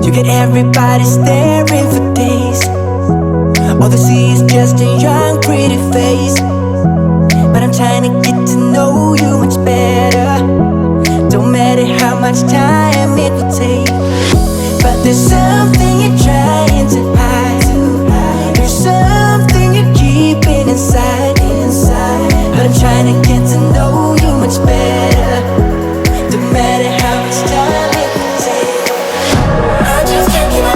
You get everybody staring for days. All they see is just a young pretty face. But I'm trying to get to know you much better. Don't matter how much time it will take. But there's something you're trying to hide. There's something you're keeping inside. But I'm trying to get to know you much better. Don't matter how much time it will take. I just can't give up.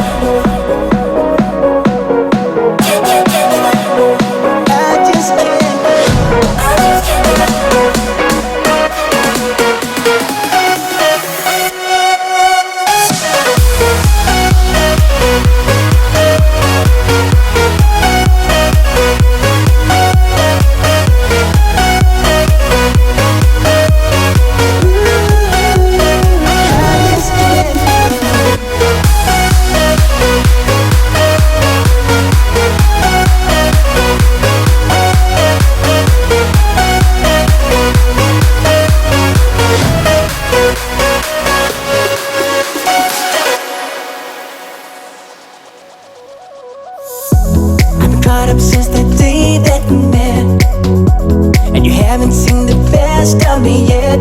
Caught up since the day that we met, and you haven't seen the best of me yet.